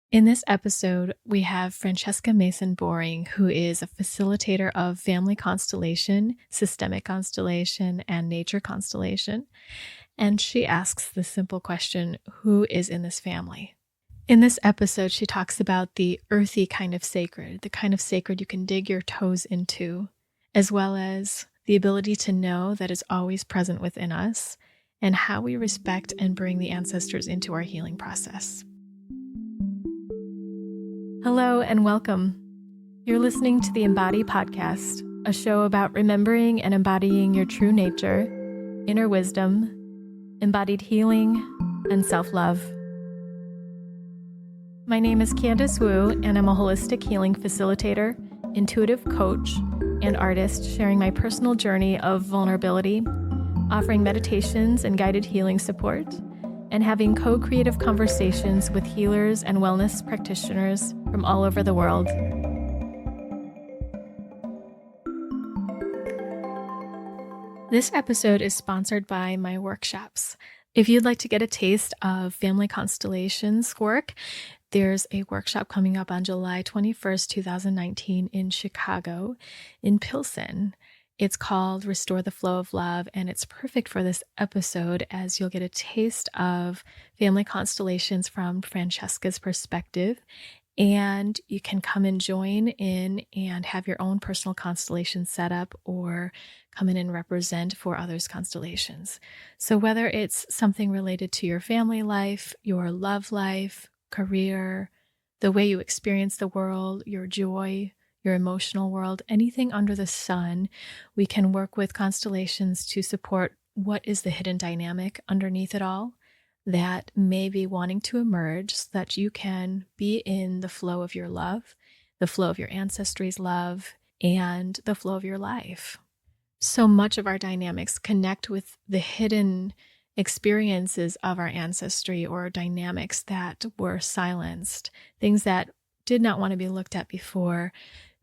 In this episode, we have Francesca Mason Boring, who is a facilitator of family constellation, systemic constellation, and nature constellation. And she asks the simple question, who is in this family? In this episode, she talks about the earthy kind of sacred, the kind of sacred you can dig your toes into, as well as the ability to know that is always present within us, and how we respect and bring the ancestors into our healing process. Hello and welcome. You're listening to the Embody Podcast, a show about remembering and embodying your true nature, inner wisdom, embodied healing, and self-love. My name is Candice Wu, and I'm a holistic healing facilitator, intuitive coach, and artist sharing my personal journey of vulnerability, offering meditations and guided healing support, and having co-creative conversations with healers and wellness practitioners from all over the world. This episode is sponsored by my workshops. If you'd like to get a taste of Family Constellations work, there's a workshop coming up on July 21st, 2019 in Chicago, in Pilsen. It's called Restore the Flow of Love, and it's perfect for this episode as you'll get a taste of family constellations from Francesca's perspective, and you can come and join in and have your own personal constellation set up or come in and represent for others' constellations. So whether it's something related to your family life, your love life, career, the way you experience the world, your joy, your emotional world, anything under the sun, we can work with constellations to support what is the hidden dynamic underneath it all that may be wanting to emerge so that you can be in the flow of your love, the flow of your ancestry's love, and the flow of your life. So much of our dynamics connect with the hidden experiences of our ancestry or dynamics that were silenced, things that did not want to be looked at before,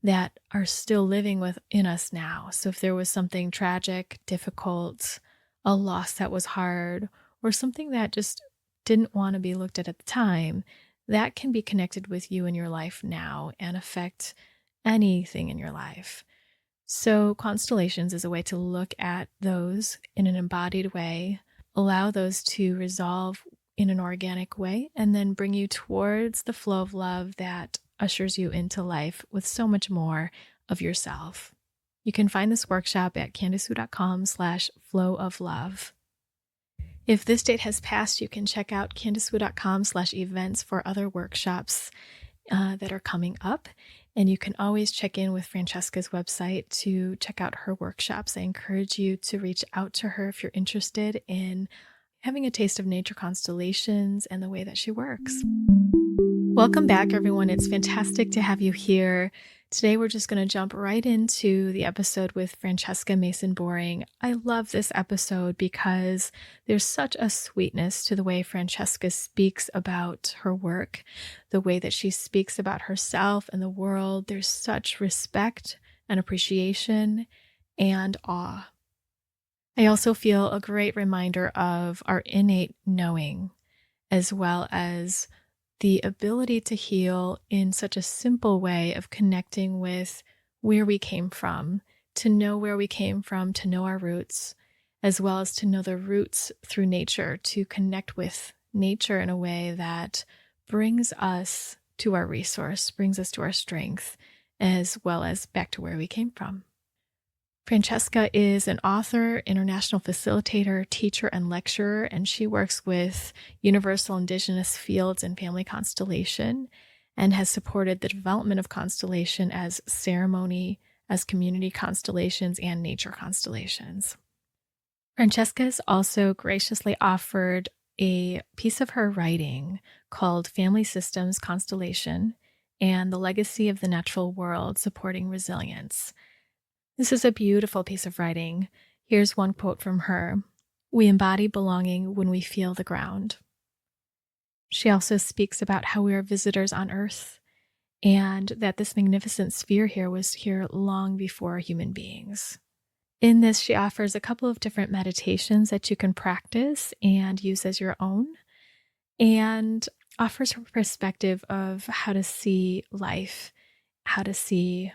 that are still living within us now. So if there was something tragic, difficult, a loss that was hard, or something that just didn't want to be looked at the time, that can be connected with you in your life now and affect anything in your life. So Constellations is a way to look at those in an embodied way, allow those to resolve in an organic way, and then bring you towards the flow of love that ushers you into life with so much more of yourself. You can find this workshop at candicewu.com/flowoflove. If this date has passed, you can check out candicewu.com/events for other workshops that are coming up. And you can always check in with Francesca's website to check out her workshops. I encourage you to reach out to her if you're interested in having a taste of nature constellations and the way that she works. Welcome back, everyone. It's fantastic to have you here. Today, we're just going to jump right into the episode with Francesca Mason Boring. I love this episode because there's such a sweetness to the way Francesca speaks about her work, the way that she speaks about herself and the world. There's such respect and appreciation and awe. I also feel a great reminder of our innate knowing, as well as the ability to heal in such a simple way of connecting with where we came from, to know where we came from, to know our roots, as well as to know the roots through nature, to connect with nature in a way that brings us to our resource, brings us to our strength, as well as back to where we came from. Francesca is an author, international facilitator, teacher, and lecturer, and she works with universal indigenous fields and family constellation and has supported the development of constellation as ceremony, as community constellations, and nature constellations. Francesca has also graciously offered a piece of her writing called Family Systems Constellation and the Legacy of the Natural World Supporting Resilience. This is a beautiful piece of writing. Here's one quote from her. "We embody belonging when we feel the ground." She also speaks about how we are visitors on Earth and that this magnificent sphere here was here long before human beings. In this, she offers a couple of different meditations that you can practice and use as your own. And offers her perspective of how to see life, how to see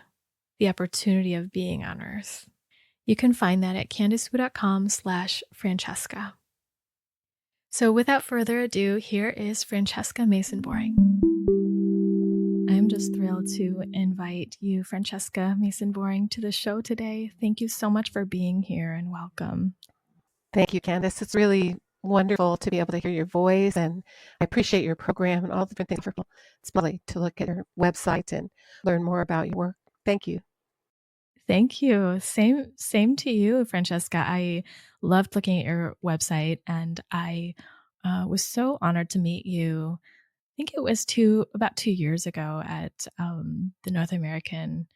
the opportunity of being on Earth. You can find that at candicewu.com/Francesca. So without further ado, here is Francesca Mason Boring. I'm just thrilled to invite you, Francesca Mason Boring, to the show today. Thank you so much for being here and welcome. Thank you, Candice. It's really wonderful to be able to hear your voice, and I appreciate your program and all the different things. It's lovely to look at your website and learn more about your work. Thank you. Thank you. Same to you, Francesca. I loved looking at your website, and I was so honored to meet you. I think it was about 2 years ago at the North American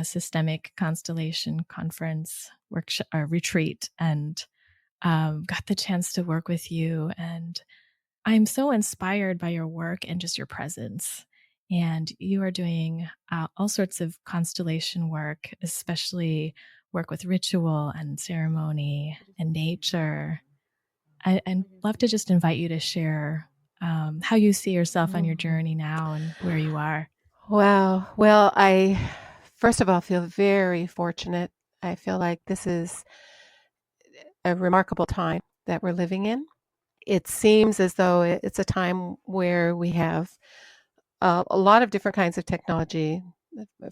Systemic Constellation Conference workshop retreat, and got the chance to work with you. And I'm so inspired by your work and just your presence. And you are doing all sorts of constellation work, especially work with ritual and ceremony and nature. I'd love to just invite you to share how you see yourself on your journey now and where you are. Wow. Well, I first of all feel very fortunate. I feel like this is a remarkable time that we're living in. It seems as though it's a time where we have a lot of different kinds of technology.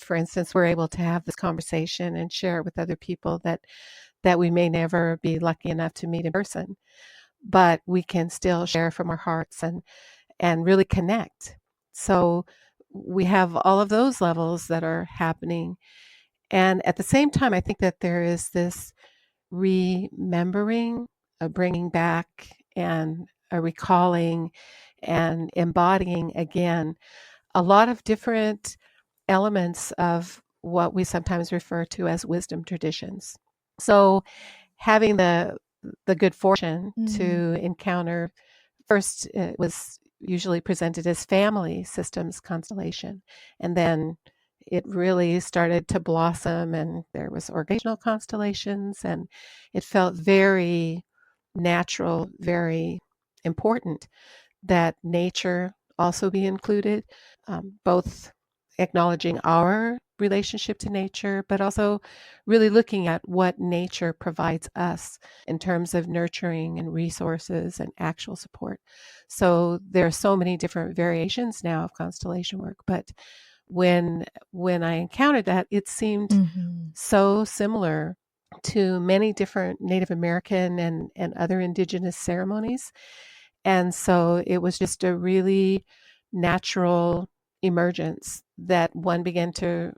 For instance, we're able to have this conversation and share it with other people that we may never be lucky enough to meet in person, but we can still share from our hearts and really connect. So we have all of those levels that are happening. And at the same time, I think that there is this remembering, a bringing back, and a recalling and embodying again a lot of different elements of what we sometimes refer to as wisdom traditions. So having the good fortune to encounter first it was usually presented as family systems constellation, and then it really started to blossom and there was organizational constellations, and it felt very natural, very important that nature also be included, both acknowledging our relationship to nature, but also really looking at what nature provides us in terms of nurturing and resources and actual support. So there are so many different variations now of constellation work, but when I encountered that, it seemed so similar to many different Native American and other indigenous ceremonies. And so it was just a really natural emergence that one began to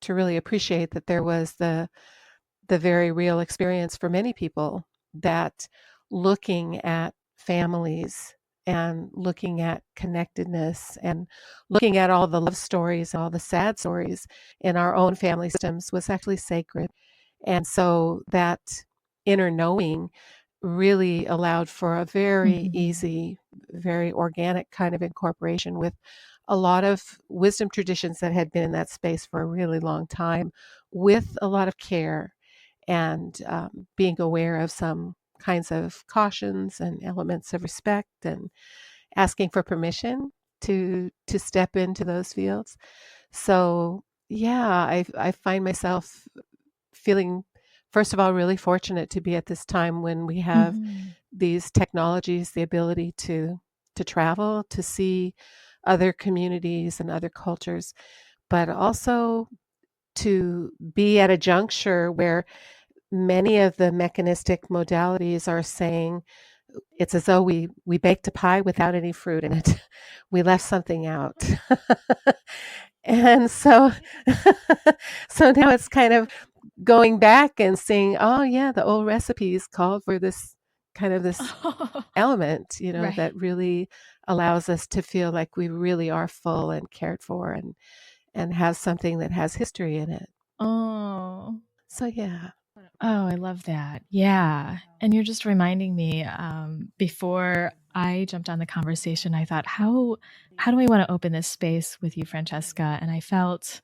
really appreciate that there was the very real experience for many people that looking at families and looking at connectedness and looking at all the love stories and all the sad stories in our own family systems was actually sacred. And so that inner knowing really allowed for a very easy, very organic kind of incorporation with a lot of wisdom traditions that had been in that space for a really long time, with a lot of care and being aware of some kinds of cautions and elements of respect and asking for permission to step into those fields. So yeah, I find myself feeling, first of all, really fortunate to be at this time when we have these technologies, the ability to travel, to see other communities and other cultures, but also to be at a juncture where many of the mechanistic modalities are saying it's as though we baked a pie without any fruit in it. We left something out. And so so now it's kind of going back and saying, oh yeah, the old recipes called for this kind of this element, Right. that really allows us to feel like we really are full and cared for and have something that has history in it. Oh. So yeah. Oh, I love that. Yeah. And you're just reminding me, before I jumped on the conversation, I thought, how do I want to open this space with you, Francesca? And I felt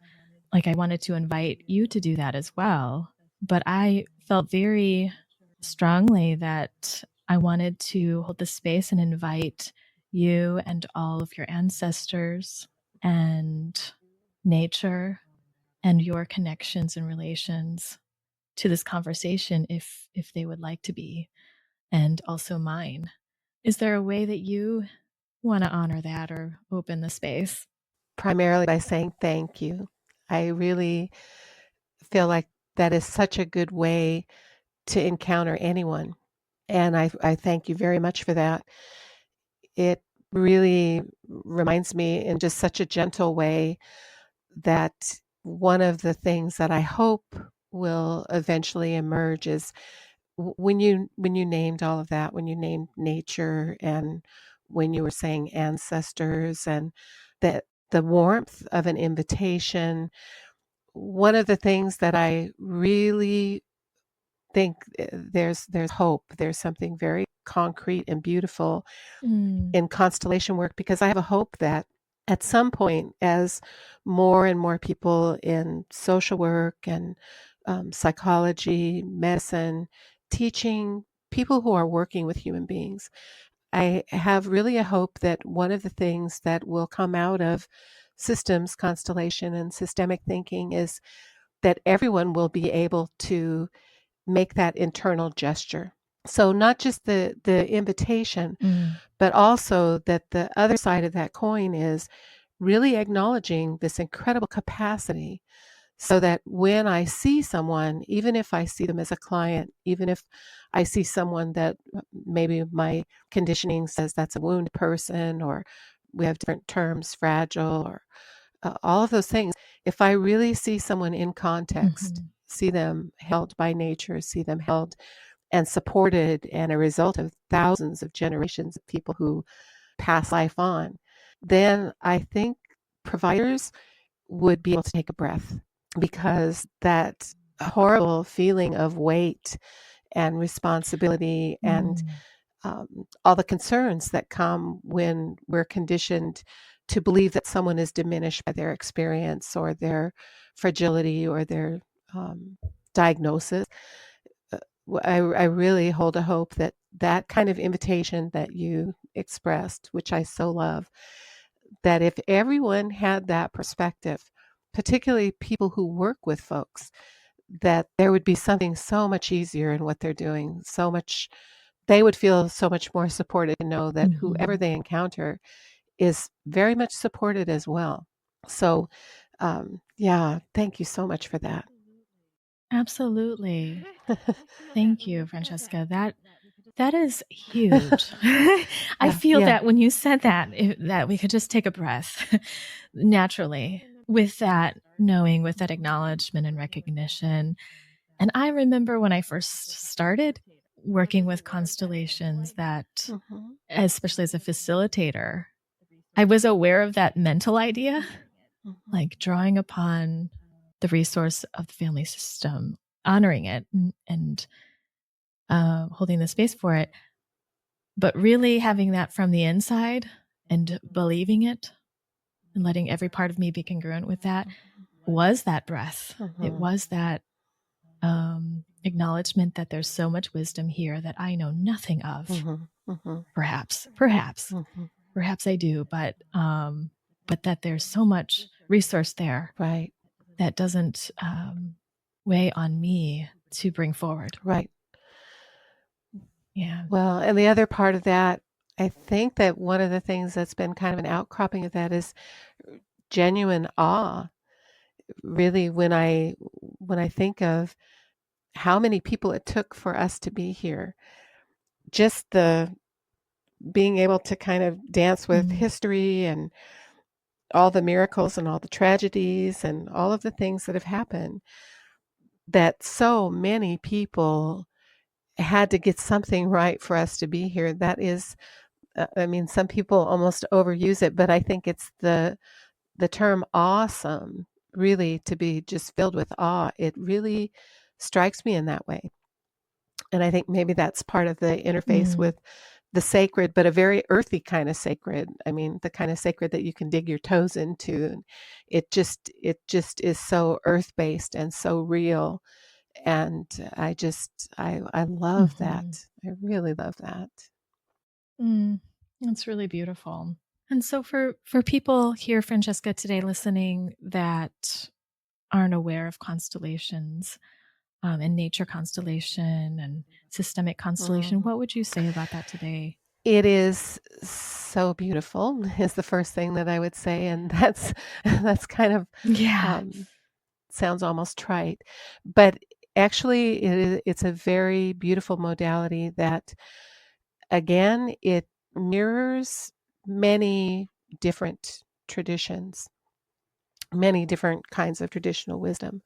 like I wanted to invite you to do that as well. But I felt very strongly that I wanted to hold the space and invite you and all of your ancestors and nature and your connections and relations to this conversation if they would like to be, and also mine. Is there a way that you want to honor that or open the space? Primarily by saying thank you. I really feel like that is such a good way to encounter anyone. And I thank you very much for that. It really reminds me in just such a gentle way that one of the things that I hope will eventually emerge is when you named all of that, when you named nature and when you were saying ancestors and that the warmth of an invitation, one of the things that I really think there's hope. There's something very concrete and beautiful Mm. in constellation work because I have a hope that at some point, as more and more people in social work and psychology, medicine, teaching, people who are working with human beings, I have really a hope that one of the things that will come out of systems constellation and systemic thinking is that everyone will be able to make that internal gesture. So not just the invitation, Mm. but also that the other side of that coin is really acknowledging this incredible capacity so that when I see someone, even if I see them as a client, even if I see someone that maybe my conditioning says that's a wounded person, or we have different terms, fragile, or all of those things, if I really see someone in context, Mhm. see them held by nature, see them held and supported and a result of thousands of generations of people who pass life on, then I think providers would be able to take a breath because that horrible feeling of weight and responsibility and Mm. all the concerns that come when we're conditioned to believe that someone is diminished by their experience or their fragility or their diagnosis. I really hold a hope that that kind of invitation that you expressed, which I so love, that if everyone had that perspective, particularly people who work with folks, that there would be something so much easier in what they're doing, so much, they would feel so much more supported to know that whoever Mhm. they encounter is very much supported as well. So, yeah, thank you so much for that. Absolutely. Thank you, Francesca. That is huge. I Yeah, feel yeah. that when you said that, that we could just take a breath naturally with that knowing, with that acknowledgement and recognition. And I remember when I first started working with constellations that, Mhm, especially as a facilitator, I was aware of that mental idea, mhm, like drawing upon the resource of the family system, honoring it and holding the space for it, but really having that from the inside and believing it and letting every part of me be congruent with that was that breath. It mhm, was that acknowledgement that there's so much wisdom here that I know nothing of. mhm, mhm, Perhaps I do, but that there's so much resource there right, that doesn't weigh on me to bring forward. right. Yeah. Well, and the other part of that, I think that one of the things that's been kind of an outcropping of that is genuine awe. Really, when I think of how many people it took for us to be here, just the being able to kind of dance with Mm. history and all the miracles and all the tragedies and all of the things that have happened, that so many people had to get something right for us to be here. That is, I mean, some people almost overuse it, but I think it's the term awesome, really, to be just filled with awe. It really strikes me in that way. And I think maybe that's part of the interface Mm. with the sacred, but a very earthy kind of sacred. I mean, the kind of sacred that you can dig your toes into. It just is so earth based and so real. And I love that. Mhm. I really love that. Mm. That's really beautiful. And so for people here, Francesca, today listening that aren't aware of constellations and nature constellation and systemic constellation, Mm. what would you say about that today? It is so beautiful is the first thing that I would say, and that's that's kind of Yeah. um, sounds almost trite, but actually it's a very beautiful modality that again it mirrors many different traditions, many different kinds of traditional wisdom.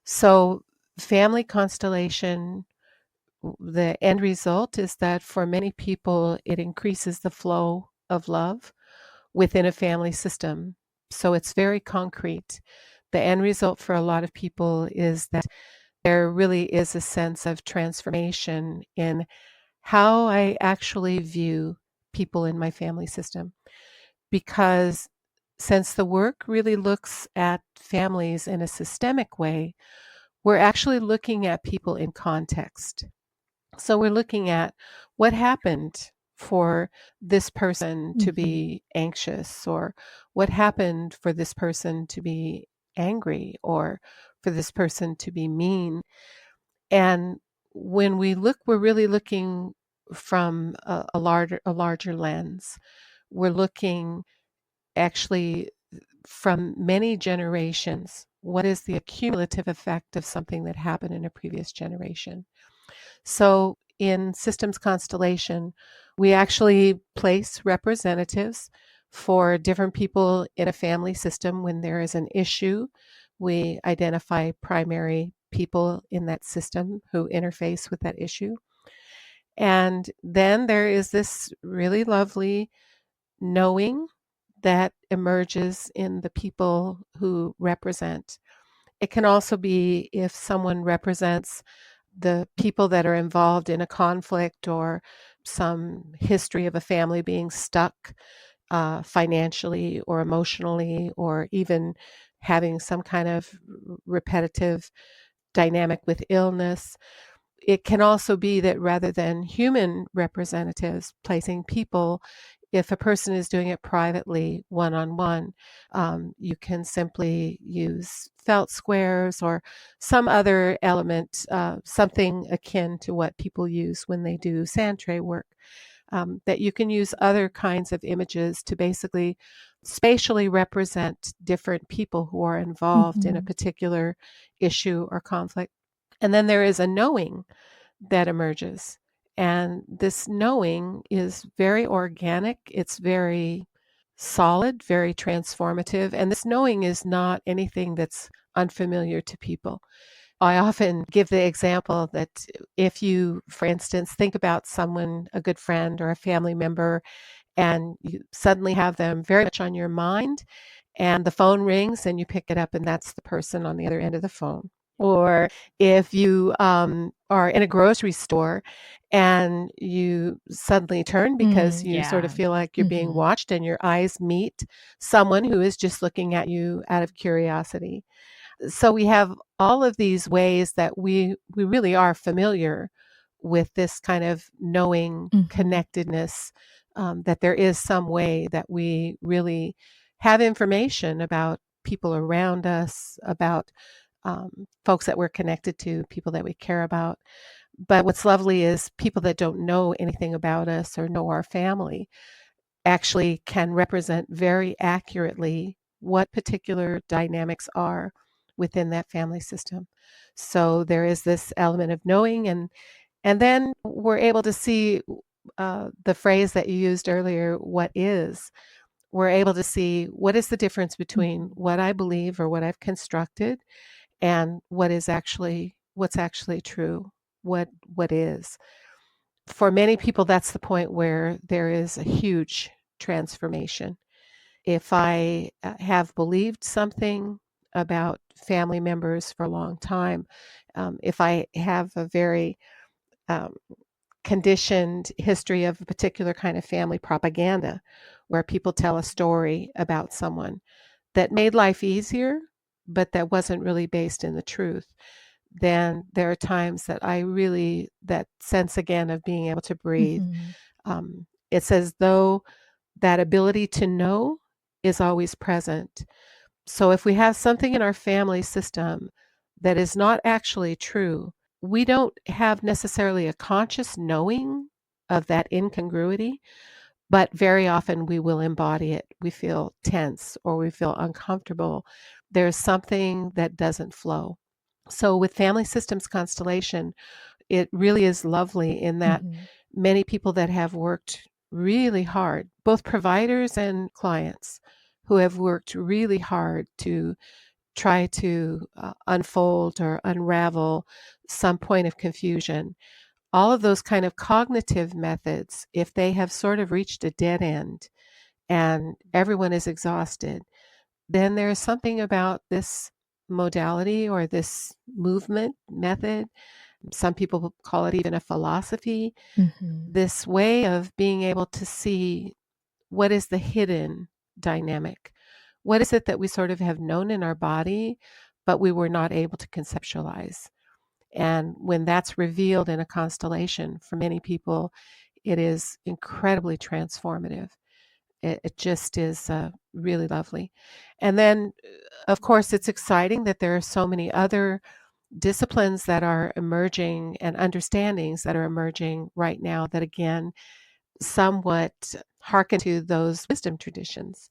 So family constellation, the end result is that for many people it increases the flow of love within a family system. So it's very concrete. The end result for a lot of people is that there really is a sense of transformation in how I actually view people in my family system. Because since the work really looks at families in a systemic way, we're actually looking at people in context. So we're looking at what happened for this person to Mm-hmm. be anxious, or what happened for this person to be angry, or for this person to be mean. And when we look, we're really looking from a larger lens. We're looking actually from many generations. What is the accumulative effect of something that happened in a previous generation? So in systems constellation, we actually place representatives for different people in a family system. When there is an issue, we identify primary people in that system who interface with that issue. And then there is this really lovely knowing that emerges in the people who represent. It can also be if someone represents the people that are involved in a conflict or some history of a family being stuck financially or emotionally, or even having some kind of repetitive dynamic with illness. It can also be that rather than human representatives placing people, if a person is doing it privately, one on one, you can simply use felt squares or some other element, something akin to what people use when they do sand tray work. That you can use other kinds of images to basically spatially represent different people who are involved in a Mm-hmm. particular issue or conflict. And then there is a knowing that emerges. And this knowing is very organic, it's very solid, very transformative. And this knowing is not anything that's unfamiliar to people. I often give the example that if you, for instance, think about someone, a good friend or a family member, and you suddenly have them very much on your mind, and the phone rings and you pick it up, and that's the person on the other end of the phone. Or if you are in a grocery store and you suddenly turn because you sort of Yeah. feel like you're being Mm-hmm. watched, and your eyes meet someone who is just looking at you out of curiosity. So we have all of these ways that we really are familiar with this kind of knowing Mm-hmm. connectedness, that there is some way that we really have information about people around us, about folks that we're connected to, people that we care about. But what's lovely is people that don't know anything about us or know our family actually can represent very accurately what particular dynamics are within that family system. So there is this element of knowing, and then we're able to see the phrase that you used earlier, what is. We're able to see what is the difference between Mm-hmm. what I believe or what I've constructed and what's actually true, what is. For many people, that's the point where there is a huge transformation. If I have believed something about family members for a long time, if I have a very um, conditioned history of a particular kind of family propaganda where people tell a story about someone that made life easier, but that wasn't really based in the truth, then there are times that I really, that sense again of being able to breathe, Mm-hmm. It's as though that ability to know is always present. So if we have something in our family system that is not actually true, we don't have necessarily a conscious knowing of that incongruity, but very often we will embody it. We feel tense or we feel uncomfortable. There's something that doesn't flow. So with family systems constellation, it really is lovely in that Mm-hmm. many people that have worked really hard, both providers and clients who have worked really hard to try to unfold or unravel some point of confusion. All of those kind of cognitive methods, if they have sort of reached a dead end and everyone is exhausted, then there's something about this modality or this movement method. Some people call it even a philosophy. Mm-hmm. This way of being able to see what is the hidden dynamic. What is it that we sort of have known in our body, but we were not able to conceptualize? And when that's revealed in a constellation, for many people, it is incredibly transformative. It just is really lovely. And then, of course, it's exciting that there are so many other disciplines that are emerging and understandings that are emerging right now that, again, somewhat hearken to those wisdom traditions.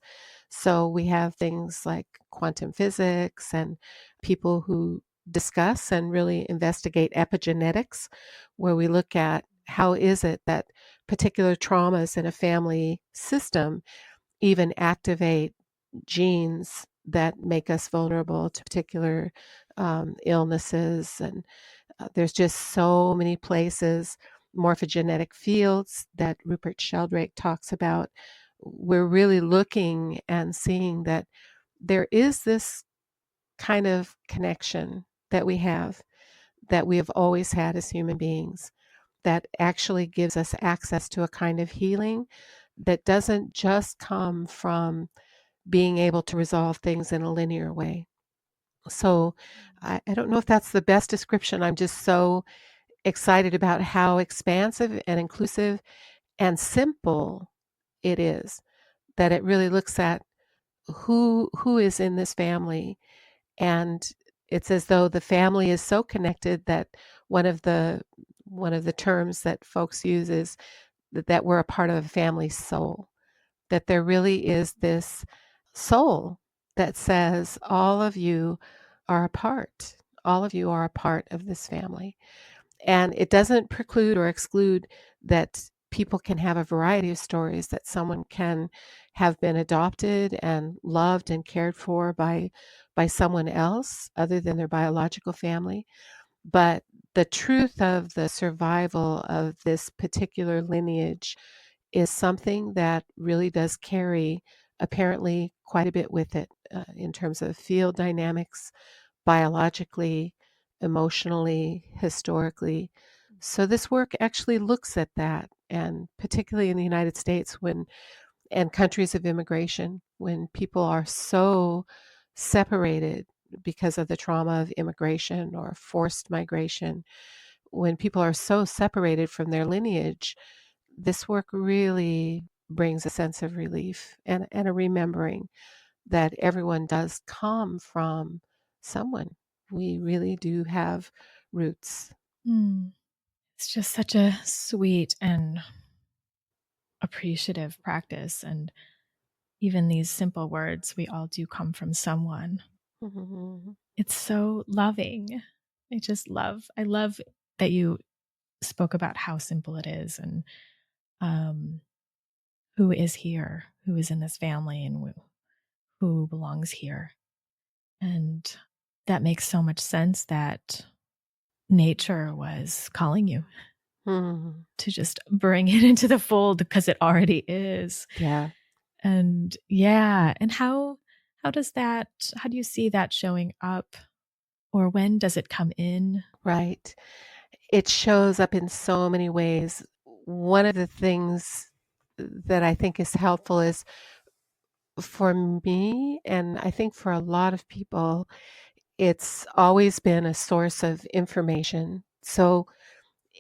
So we have things like quantum physics and people who discuss and really investigate epigenetics, where we look at how is it that particular traumas in a family system even activate genes that make us vulnerable to particular illnesses. And there's just so many places, morphogenetic fields that Rupert Sheldrake talks about. We're really looking and seeing that there is this kind of connection that we have always had as human beings that actually gives us access to a kind of healing that doesn't just come from being able to resolve things in a linear way. So I don't know if that's the best description. I'm just so excited about how expansive and inclusive and simple it is, that it really looks at who is in this family. And it's as though the family is so connected that one of the one of the terms that folks use is that we're a part of a family soul, that there really is this soul that says all of you are a part, all of you are a part of this family. And it doesn't preclude or exclude that people can have a variety of stories, that someone can have been adopted and loved and cared for by someone else other than their biological family. But the truth of the survival of this particular lineage is something that really does carry apparently quite a bit with it in terms of field dynamics, biologically, emotionally, historically. So this work actually looks at that, and particularly in the United States when and countries of immigration, when people are so separated because of the trauma of immigration or forced migration, when people are so separated from their lineage, this work really brings a sense of relief and a remembering that everyone does come from someone. We really do have roots. Mm. It's just such a sweet and appreciative practice. And even these simple words, we all do come from someone. Mhm. It's so loving. I love that you spoke about how simple it is and um, who is here, who is in this family, and who belongs here. And that makes so much sense that nature was calling you Mhm. to just bring it into the fold because it already is. Yeah, And yeah, and how does that how do you see that showing up, or when does it come in? right. It shows up in so many ways. One of the things that I think is helpful is for me, and I think for a lot of people, it's always been a source of information. So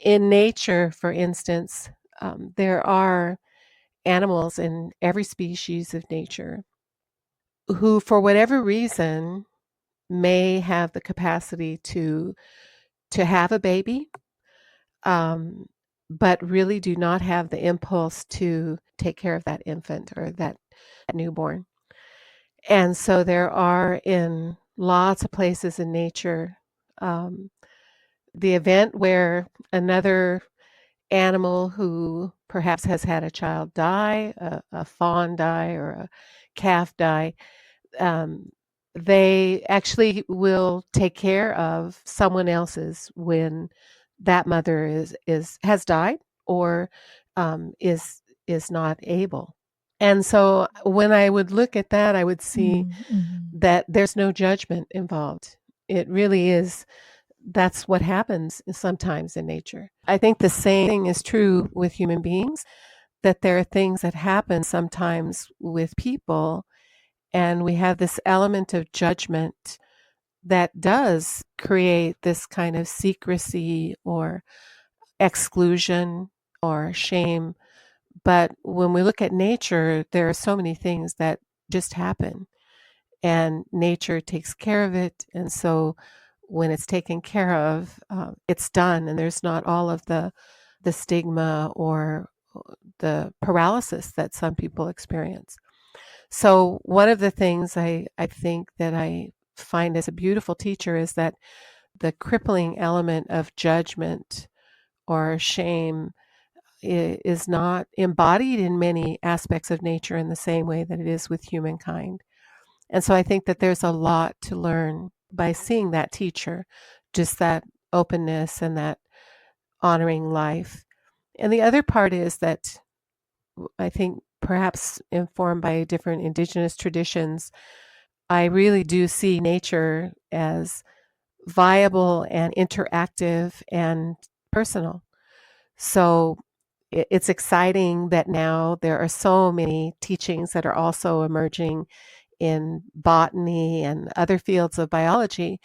in nature, for instance, there are animals in every species of nature who, for whatever reason, may have the capacity to have a baby, um, but really do not have the impulse to take care of that infant or that newborn. And so there are in lots of places in nature um, the event where another animal who perhaps has had a child die, a fawn die, or a calf die, um, they actually will take care of someone else's when that mother is has died or is not able. And so when I would look at that, I would see Mm-hmm. that there's no judgment involved. It really is that's what happens sometimes in nature. I think the same thing is true with human beings, that there are things that happen sometimes with people, and we have this element of judgment that does create this kind of secrecy or exclusion or shame. But when we look at nature, there are so many things that just happen and nature takes care of it. And so when it's taken care of, it's done, and there's not all of the stigma or the paralysis that some people experience. So one of the things I think that I find as a beautiful teacher is that the crippling element of judgment or shame is not embodied in many aspects of nature in the same way that it is with humankind. And so I think that there's a lot to learn by seeing that teacher, just that openness and that honoring life. And the other part is that I think perhaps informed by different indigenous traditions, I really do see nature as viable and interactive and personal. So it's exciting that now there are so many teachings that are also emerging in botany and other fields of biology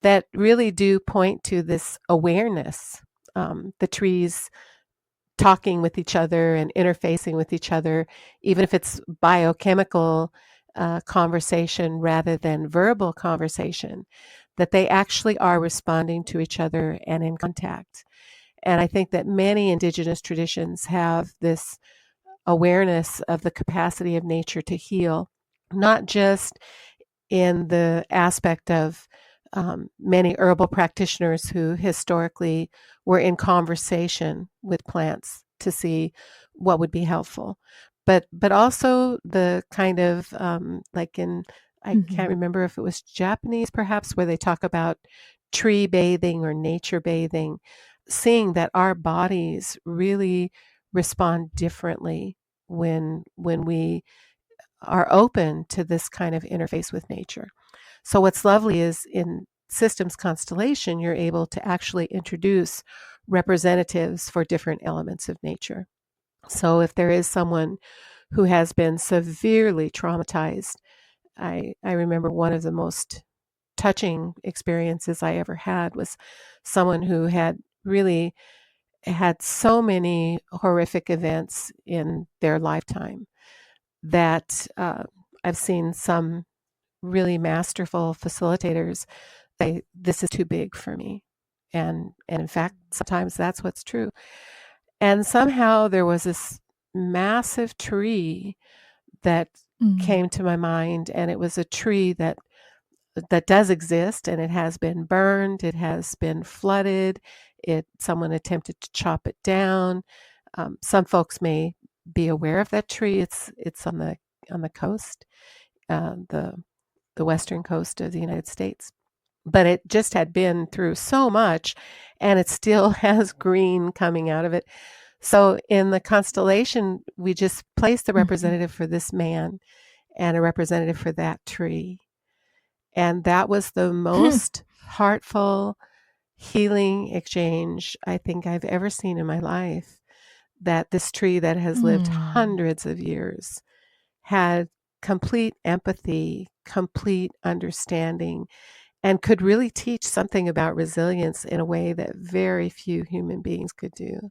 that really do point to this awareness. The trees talking with each other and interfacing with each other, even if it's biochemical conversation rather than verbal conversation, that they actually are responding to each other and in contact. And I think that many indigenous traditions have this awareness of the capacity of nature to heal, not just in the aspect of many herbal practitioners who historically were in conversation with plants to see what would be helpful, but also the kind of like in I can't Mm-hmm. remember if it was Japanese perhaps where they talk about tree bathing or nature bathing, seeing that our bodies really respond differently when we are open to this kind of interface with nature. So what's lovely is in systems constellation, you're able to actually introduce representatives for different elements of nature. So if there is someone who has been severely traumatized, I remember one of the most touching experiences I ever had was someone who had really had so many horrific events in their lifetime that I've seen some really masterful facilitators say, "This is too big for me." And in fact, sometimes that's what's true. And somehow there was this massive tree that Mm. came to my mind, and it was a tree that does exist, and it has been burned, it has been flooded, it someone attempted to chop it down. Some folks may be aware of that tree. It's on the coast, the western coast of the United States. But it just had been through so much, and it still has green coming out of it. So in the constellation, we just placed the Mhm. representative for this man and a representative for that tree. And that was the most heartful, healing exchange I think I've ever seen in my life. That this tree that has lived Mm. hundreds of years had complete empathy, complete understanding, and could really teach something about resilience in a way that very few human beings could do.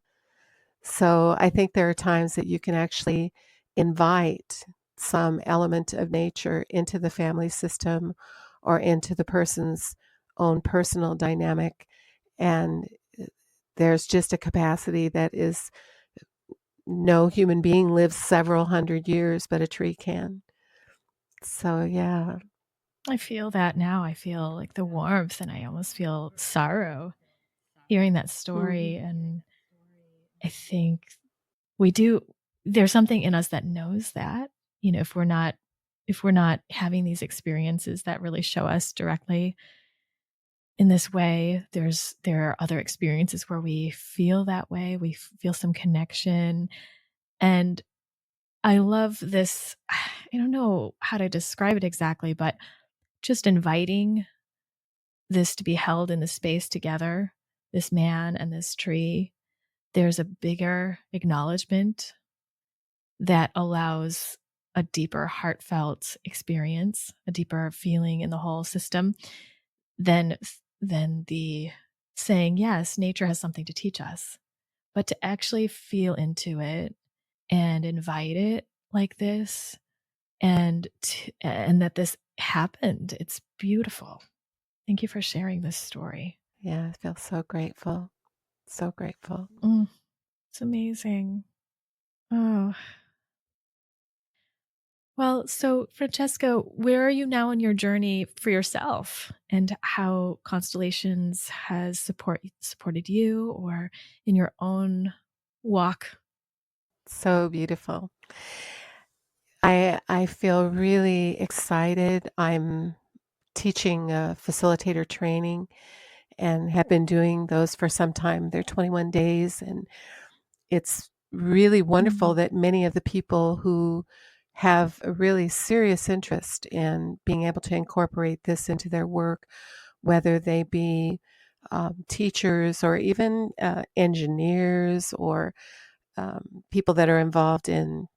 So I think there are times that you can actually invite some element of nature into the family system or into the person's own personal dynamic. And there's just a capacity that is no human being lives several hundred years, but a tree can. So, yeah. I feel that now. I feel like the warmth, and I almost feel sorrow hearing that story. And I think there's something in us that knows that, if we're not having these experiences that really show us directly in this way, there are other experiences where we feel that way. We feel some connection. And I love this. I don't know how to describe it exactly, but just inviting this to be held in the space together, this man and this tree. There's a bigger acknowledgement that allows a deeper heartfelt experience, a deeper feeling in the whole system than the saying, yes, nature has something to teach us, but to actually feel into it and invite it like this, and that this happened. It's beautiful. Thank you for sharing this story. Yeah, I feel so grateful. So grateful. It's amazing. Oh. Well, so Francesca, where are you now in your journey for yourself, and how Constellations has supported you or in your own walk? So beautiful. I feel really excited. I'm teaching a facilitator training and have been doing those for some time. They're 21 days, and it's really wonderful that many of the people who have a really serious interest in being able to incorporate this into their work, whether they be teachers or even engineers or people that are involved in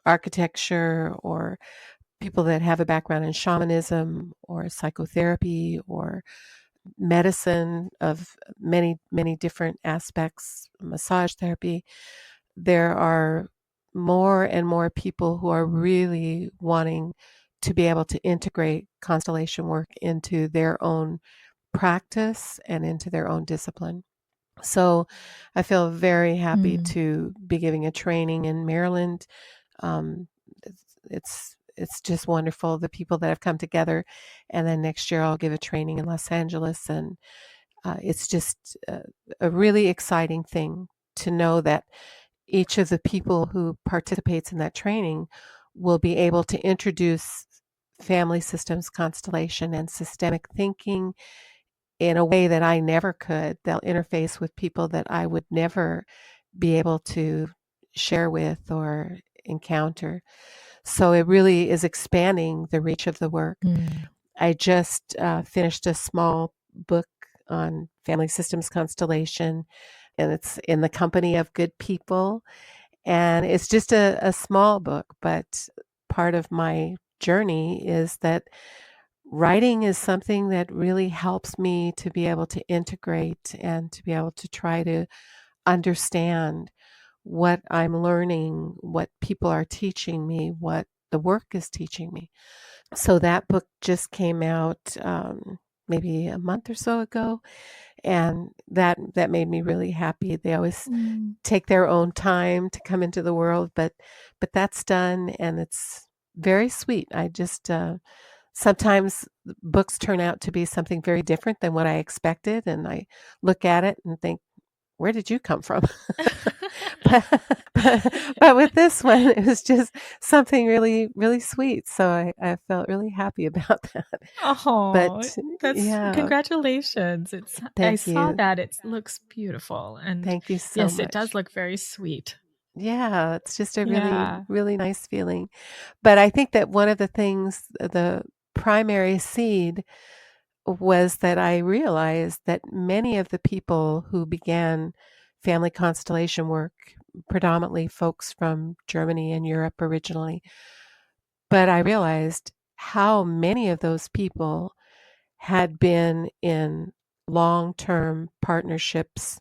architecture or people that have a background in shamanism or psychotherapy or medicine of many, many different aspects, massage therapy. There are more and more people who are really wanting to be able to integrate constellation work into their own practice and into their own discipline. So I feel very happy to be giving a training in Maryland. Um, it's just wonderful, the people that have come together. And then next year I'll give a training in Los Angeles, and it's just a really exciting thing to know that each of the people who participates in that training will be able to introduce family systems constellation and systemic thinking in a way that I never could. They'll interface with people that I would never be able to share with or encounter. So it really is expanding the reach of the work. I just finished a small book on family systems constellation, and it's in the company of good people. And it's just a small book, but part of my journey is that writing is something that really helps me to be able to integrate and to be able to try to understand what I'm learning, what people are teaching me, what the work is teaching me. So that book just came out maybe a month or so ago, and that made me really happy. They always take their own time to come into the world, but that's done, and it's very sweet. I just sometimes books turn out to be something very different than what I expected, and I look at it and think, where did you come from? but with this one, it was just something really, really sweet. So I felt really happy about that. Oh, But yeah, congratulations. I thank saw you. that. It looks beautiful. And Thank you so yes, it does much. look very sweet. Yeah, it's just a really, Yeah. really nice feeling. But I think that one of the things, the primary seed was that I realized that many of the people who began family constellation work, predominantly folks from Germany and Europe originally, but I realized how many of those people had been in long-term partnerships,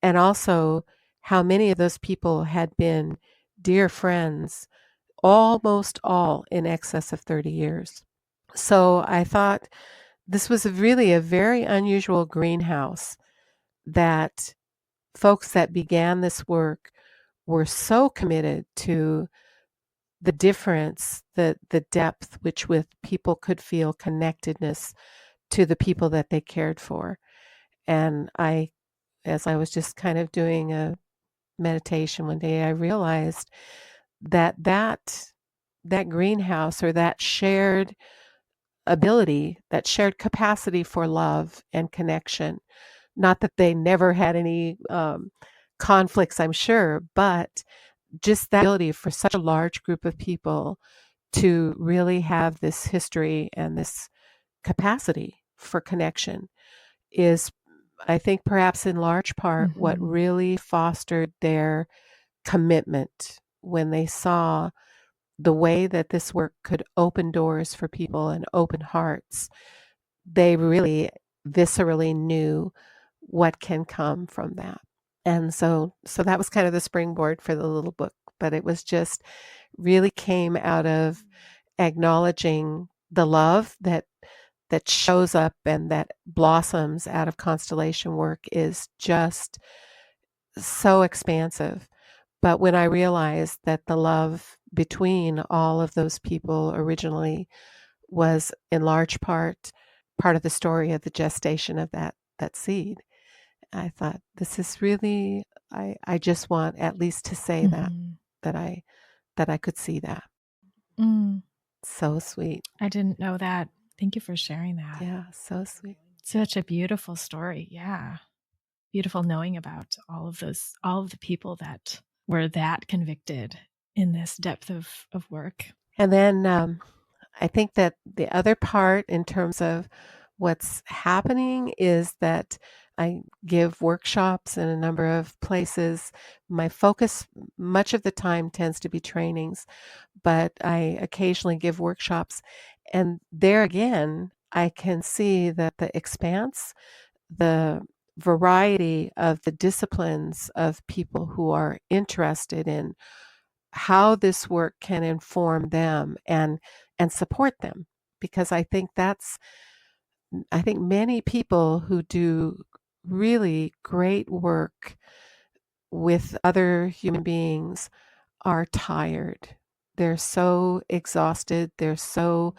and also how many of those people had been dear friends almost all in excess of 30 years. So I thought this was really a very unusual greenhouse that folks that began this work were so committed to the difference, the depth which with people could feel connectedness to the people that they cared for. And as I was just kind of doing a meditation one day, I realized that greenhouse, or that shared ability, that shared capacity for love and connection. Not that they never had any conflicts, I'm sure, but just that ability for such a large group of people to really have this history and this capacity for connection is, I think, perhaps in large part what Mm-hmm. really fostered their commitment when they saw the way that this work could open doors for people and open hearts. They really viscerally knew what can come from that. And so that was kind of the springboard for the little book, but it was just really came out of acknowledging the love that shows up and that blossoms out of constellation work is just so expansive. But when I realized that the love between all of those people originally was in large part of the story of the gestation of that seed, I thought this is really, I just want at least to say Mm-hmm. that I could see that. Mm. So sweet. I didn't know that. Thank you for sharing that. Yeah, so sweet. Such a beautiful story. Yeah. Beautiful knowing about all of the people that were that convicted in this depth of work. And then I think that the other part in terms of what's happening is that I give workshops in a number of places. My focus much of the time tends to be trainings, but I occasionally give workshops. And there again, I can see that the expanse, the variety of the disciplines of people who are interested in how this work can inform them and support them, because I think many people who do really great work with other human beings are tired. They're so exhausted, they're so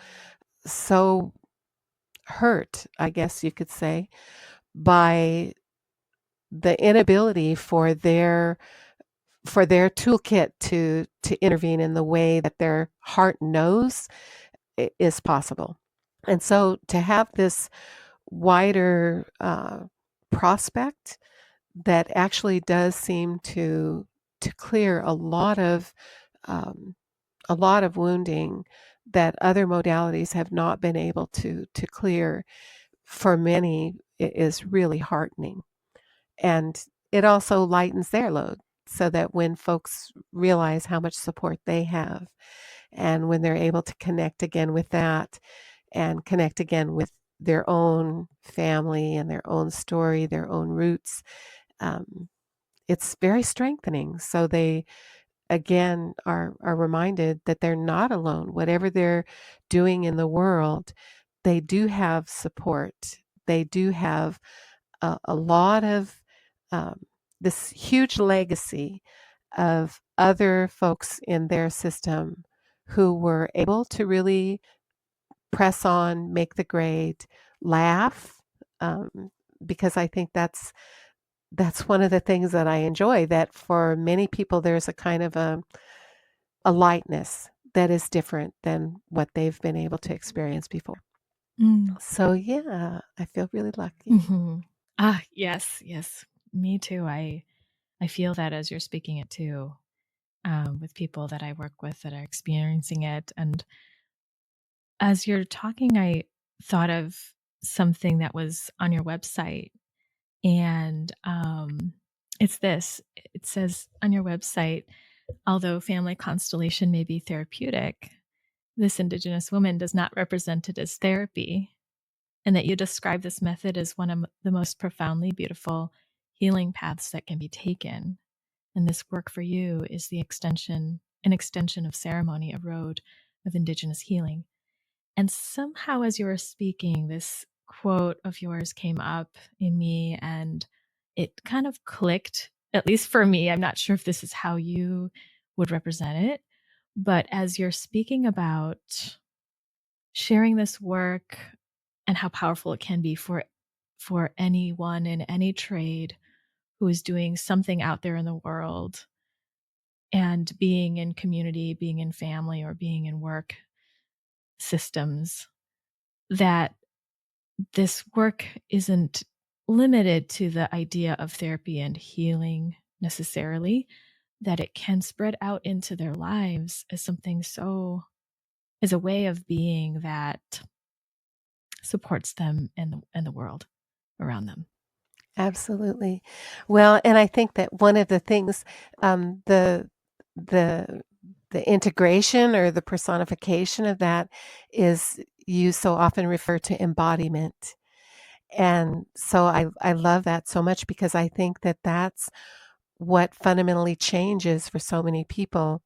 hurt, I guess you could say, by the inability for their toolkit to intervene in the way that their heart knows is possible. And so to have this wider prospect that actually does seem to clear um, a lot of wounding that other modalities have not been able to clear for many is really heartening. And it also lightens their load so that when folks realize how much support they have and when they're able to connect again with that and connect again with their own family and their own story, their own roots, um, it's very strengthening. So they again are reminded that they're not alone. Whatever they're doing in the world, they do have support. They do have a lot of um, this huge legacy of other folks in their system who were able to really press on, make the grade, laugh, um, because I think that's one of the things that I enjoy. That for many people, there's a kind of a lightness that is different than what they've been able to experience before. Mm. So yeah, I feel really lucky. Mm-hmm. Ah, yes, yes. Me too. I feel that as you're speaking it too, with people that I work with that are experiencing it. And as you're talking, I thought of something that was on your website, and it's this. It says on your website, although family constellation may be therapeutic, this Indigenous woman does not represent it as therapy, and that you describe this method as one of the most profoundly beautiful healing paths that can be taken. And this work for you is the extension an extension of ceremony, a road of Indigenous healing. And somehow, as you were speaking, this quote of yours came up in me, and it kind of clicked, at least for me. I'm not sure if this is how you would represent it, but as you're speaking about sharing this work and how powerful it can be for anyone in any trade who is doing something out there in the world and being in community, being in family, or being in work systems, that this work isn't limited to the idea of therapy and healing necessarily, that it can spread out into their lives as something as a way of being that supports them and the world around them. Absolutely. Well, and I think that one of the things, the the the integration or the personification of that is you so often refer to embodiment. And so I love that so much because I think that that's what fundamentally changes for so many people,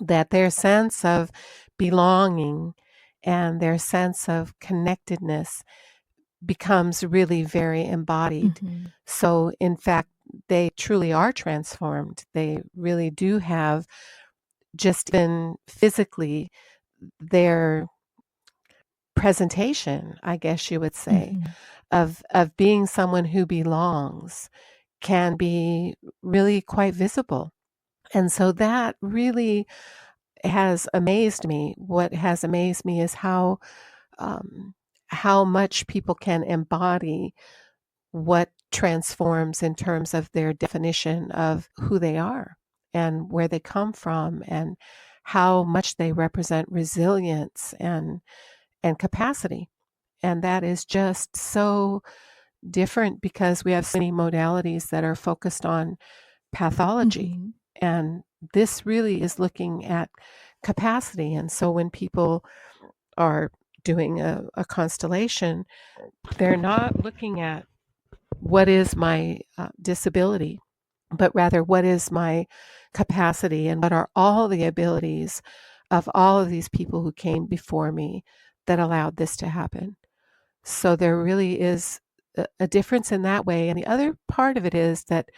that their sense of belonging and their sense of connectedness becomes really very embodied. Mm-hmm. So, in fact, they truly are transformed. They really do have, just even physically, their presentation, I guess you would say, Mm-hmm. of being someone who belongs can be really quite visible. And so that really has amazed me. What has amazed me is how much people can embody what transforms in terms of their definition of who they are and where they come from and how much they represent resilience and capacity. And that is just so different because we have so many modalities that are focused on pathology. Mm-hmm. And this really is looking at capacity. And so when people are doing a constellation, they're not looking at what is my disability, but rather what is my capacity and what are all the abilities of all of these people who came before me that allowed this to happen. So there really is a difference in that way. And the other part of it is that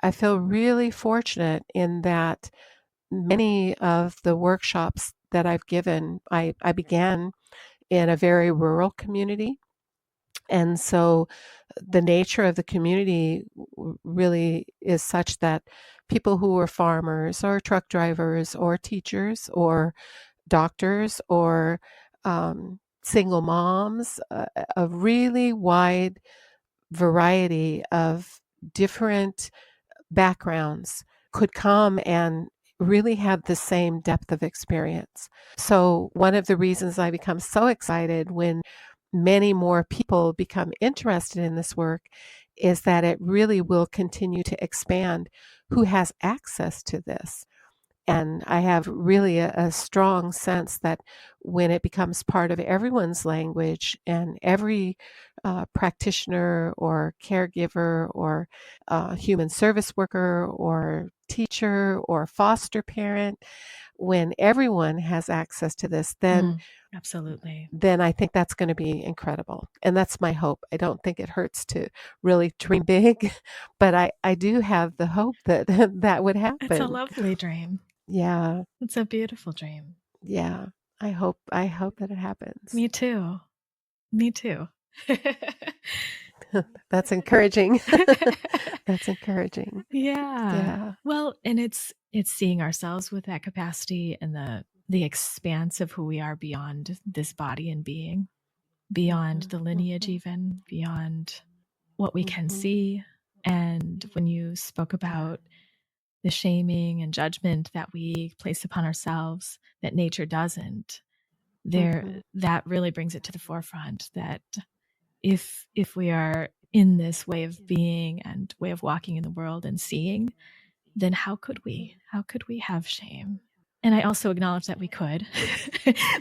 I feel really fortunate in that many of the workshops that I've given, I began in a very rural community. And so the nature of the community really is such that people who were farmers or truck drivers or teachers or doctors or single moms, a really wide variety of different backgrounds could come and really have the same depth of experience. So, one of the reasons I become so excited when many more people become interested in this work is that it really will continue to expand who has access to this. And I have really a strong sense that when it becomes part of everyone's language and every practitioner or caregiver or human service worker or teacher or foster parent, when everyone has access to this, Absolutely. then I think that's going to be incredible. And that's my hope. I don't think it hurts to really dream big, but I do have the hope that that would happen. It's a lovely dream. Yeah. It's a beautiful dream. Yeah. I hope that it happens. Me too. Me too. That's encouraging. That's encouraging. Yeah. Yeah. Well, and it's seeing ourselves with that capacity and the expanse of who we are beyond this body and being, beyond the lineage, even beyond what we can see. And when you spoke about the shaming and judgment that we place upon ourselves that nature doesn't, that really brings it to the forefront that if we are in this way of being and way of walking in the world and seeing, then how could we have shame? And I also acknowledge that we could,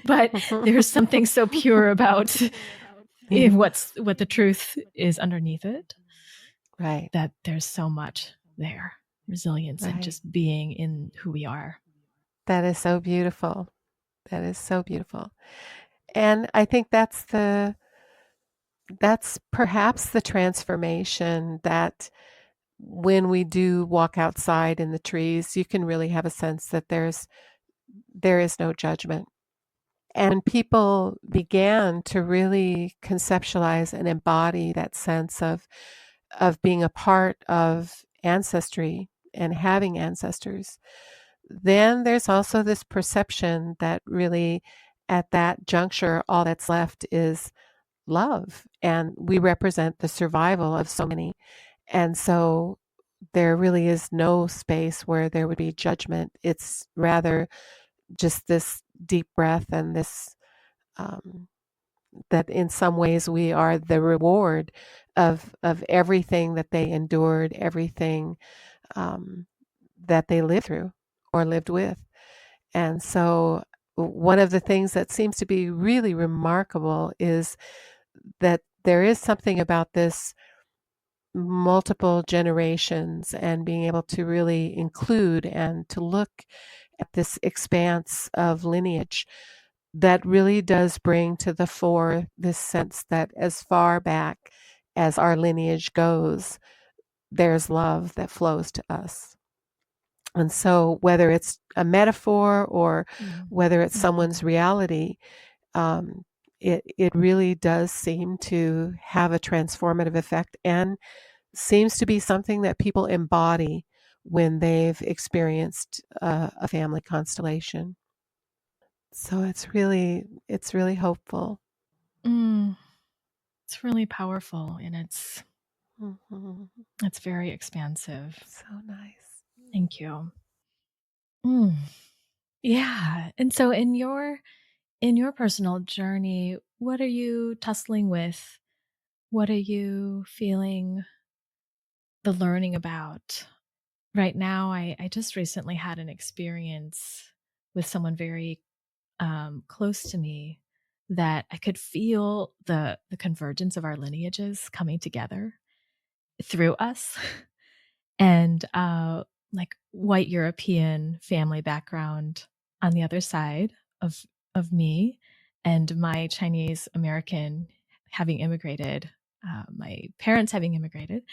but there's something so pure about what the truth is underneath it, Right. that there's so much there, resilience and Right. just being in who we are. That is so beautiful. That is so beautiful. And I think that's perhaps the transformation that when we do walk outside in the trees, you can really have a sense that there is no judgment. And people began to really conceptualize and embody that sense of being a part of ancestry and having ancestors. Then there's also this perception that really at that juncture, all that's left is love. And we represent the survival of so many. And so there really is no space where there would be judgment. It's rather just this deep breath and this um, that in some ways we are the reward of everything that they endured, everything um, that they lived through or lived with. And so one of the things that seems to be really remarkable is that there is something about this multiple generations and being able to really include and to look at this expanse of lineage that really does bring to the fore this sense that as far back as our lineage goes, there's love that flows to us. And so, whether it's a metaphor or whether it's someone's reality, um, it really does seem to have a transformative effect and seems to be something that people embody when they've experienced a family constellation. So it's really hopeful. Mm, it's really powerful, and Mhm. it's very expansive. So nice. Thank you. Mm, yeah. And so in your personal journey, what are you tussling with? What are you feeling the learning about? Right now, I just recently had an experience with someone very close to me that I could feel the convergence of our lineages coming together through us. And like white European family background on the other side of me, and my Chinese American having immigrated, my parents having immigrated,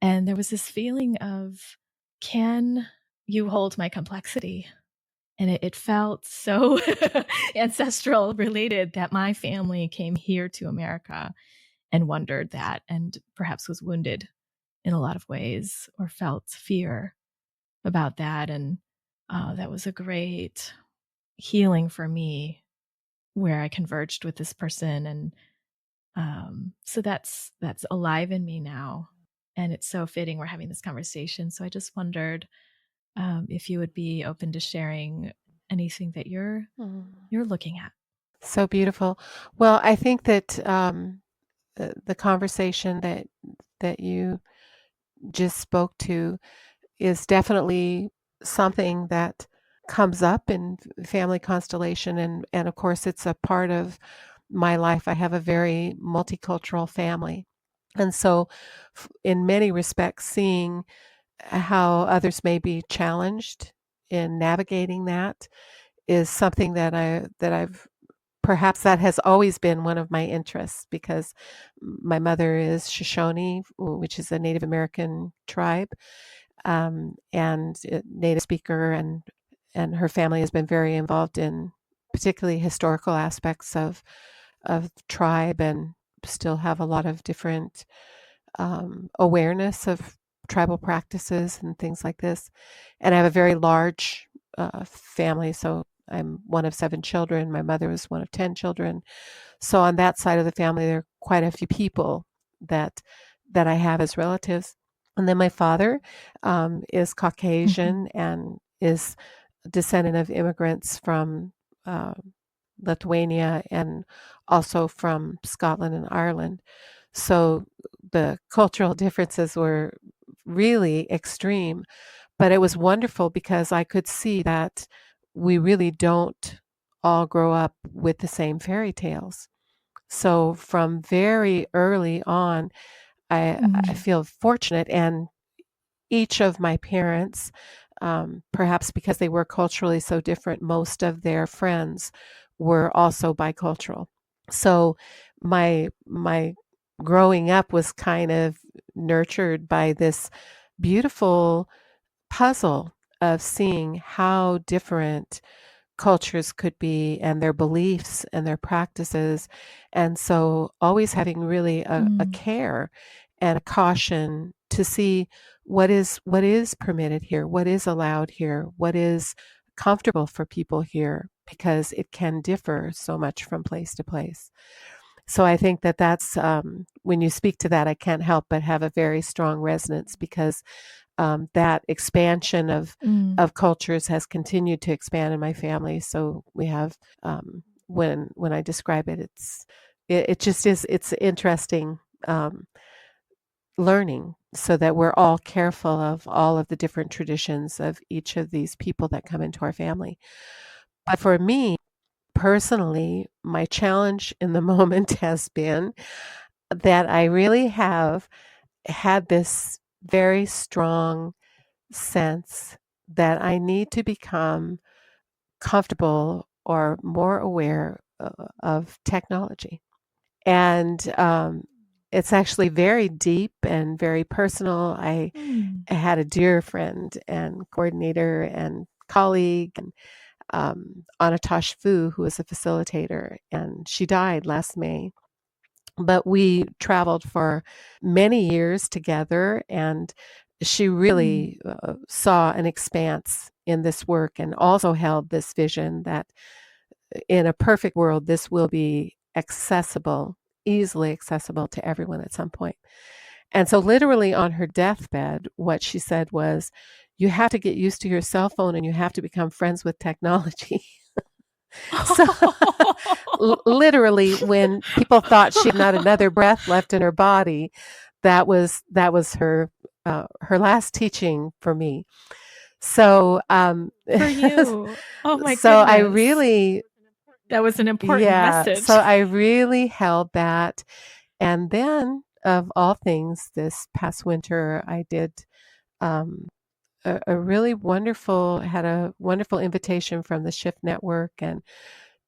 and there was this feeling of, can you hold my complexity? And it felt so ancestral related that my family came here to America and wondered that, and perhaps was wounded in a lot of ways or felt fear about that. And that was a great healing for me, where I converged with this person. And so that's alive in me now. And it's so fitting we're having this conversation. So I just wondered if you would be open to sharing anything that Mm. you're looking at. So beautiful. Well, I think that the conversation that you just spoke to is definitely something that comes up in family constellation, and of course it's a part of my life. I have a very multicultural family. And so in many respects, seeing how others may be challenged in navigating that is something that I've perhaps that has always been one of my interests because my mother is Shoshone, which is a Native American tribe, and a native speaker, and her family has been very involved in particularly historical aspects of tribe and still have a lot of different awareness of tribal practices and things like this. And I have a very large family, so I'm one of 7 children. My mother was one of 10 children. So on that side of the family, there are quite a few people that I have as relatives. And then my father is Mhm. Caucasian and is a descendant of immigrants from uh, Lithuania and also from Scotland and Ireland. So the cultural differences were really extreme, but it was wonderful because I could see that we really don't all grow up with the same fairy tales. So from very early on, I Mhm. feel fortunate, and each of my parents perhaps because they were culturally so different, most of their friends were also bicultural. So my growing up was kind of nurtured by this beautiful puzzle of seeing how different cultures could be and their beliefs and their practices. And so always having really a care and a caution to see what is permitted here, what is allowed here, what is comfortable for people here, because it can differ so much from place to place. So I think that that's when you speak to that, I can't help but have a very strong resonance, because that expansion of cultures has continued to expand in my family. So we have when I describe it, it just is, it's interesting learning, so that we're all careful of all of the different traditions of each of these people that come into our family. But for me personally, my challenge in the moment has been that I really have had this very strong sense that I need to become comfortable or more aware of technology. And it's actually very deep and very personal. I had a dear friend and coordinator and colleague, and Anatosh Fu, who was a facilitator, and she died last May. But we traveled for many years together, and she really saw an expanse in this work, and also held this vision that in a perfect world, this will be accessible, easily accessible to everyone at some point. And so, literally on her deathbed, what she said was, "You have to get used to your cell phone, and you have to become friends with technology." So, literally, when people thought she had not another breath left in her body, that was her her last teaching for me. So, For you. Oh my so I goodness. really, That was an important yeah, message. so I really held that. And then, of all things, this past winter, I did um, a really wonderful, had a wonderful invitation from the Shift Network, and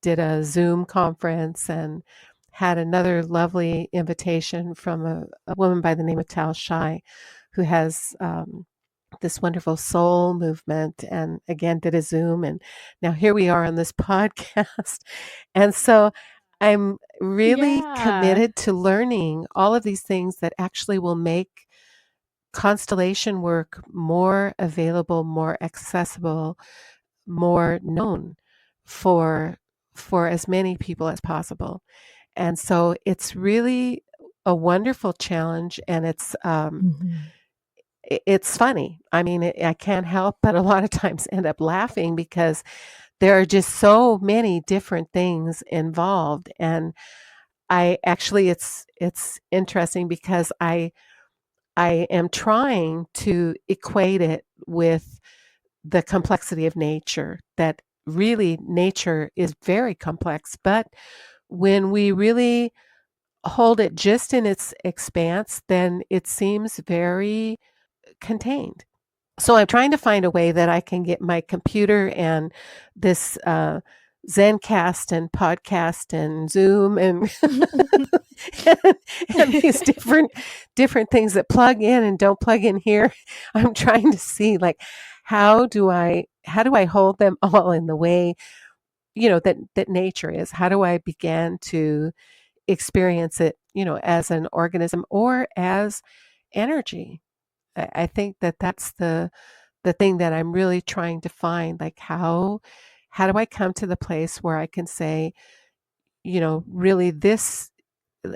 did a Zoom conference, and had another lovely invitation from a woman by the name of Tal Shai, who has this wonderful soul movement, and again did a Zoom. And now here we are on this podcast. And so I'm really Yeah. committed to learning all of these things that actually will make constellation work more available, more accessible, more known for as many people as possible. And so it's really a wonderful challenge, and it's funny. I mean, I can't help but a lot of times end up laughing, because there are just so many different things involved. And I actually, it's interesting, because I am trying to equate it with the complexity of nature, that really nature is very complex. But when we really hold it just in its expanse, then it seems very contained. So I'm trying to find a way that I can get my computer and this Zencast and podcast and Zoom and and these different things that plug in and don't plug in here. I'm trying to see, like, how do I hold them all in the way, that nature is? How do I begin to experience it, as an organism or as energy? I think that that's the thing that I'm really trying to find, like, how do I come to the place where I can say, really, this,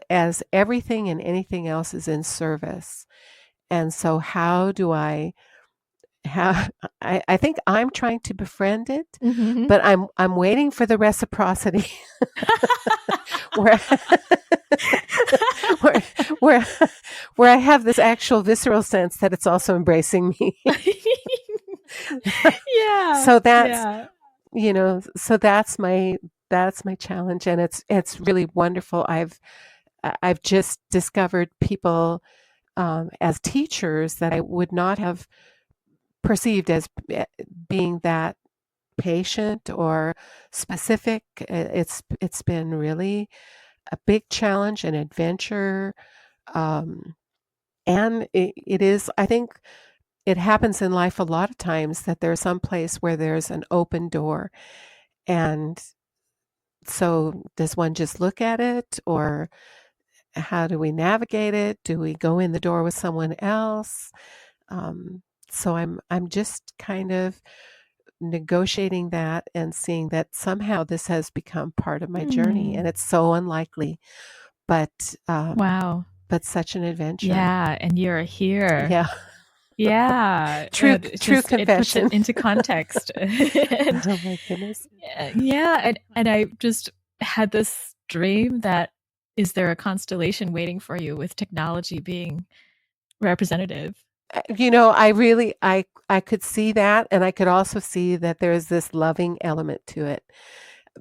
as everything and anything else, is in service. And so how do how I think I'm trying to befriend it, but I'm waiting for the reciprocity where where where where I have this actual visceral sense that it's also embracing me. Yeah. So that's Yeah. so that's my challenge, and it's really wonderful. I've just discovered people as teachers that I would not have perceived as being that patient or specific. It's been really a big challenge, an adventure, um, and it is. I think it happens in life a lot of times that there's some place where there's an open door, and so does one just look at it, or how do we navigate it? Do we go in the door with someone else? Um, so I'm just kind of negotiating that and seeing that somehow this has become part of my journey, and it's so unlikely, but Wow. but such an adventure. Yeah, and you're here. Yeah. Yeah. True It puts confession. it into context. And Oh my goodness. yeah, and I just had this dream that, is there a constellation waiting for you with technology being representative? I could see that, and I could also see that there is this loving element to it,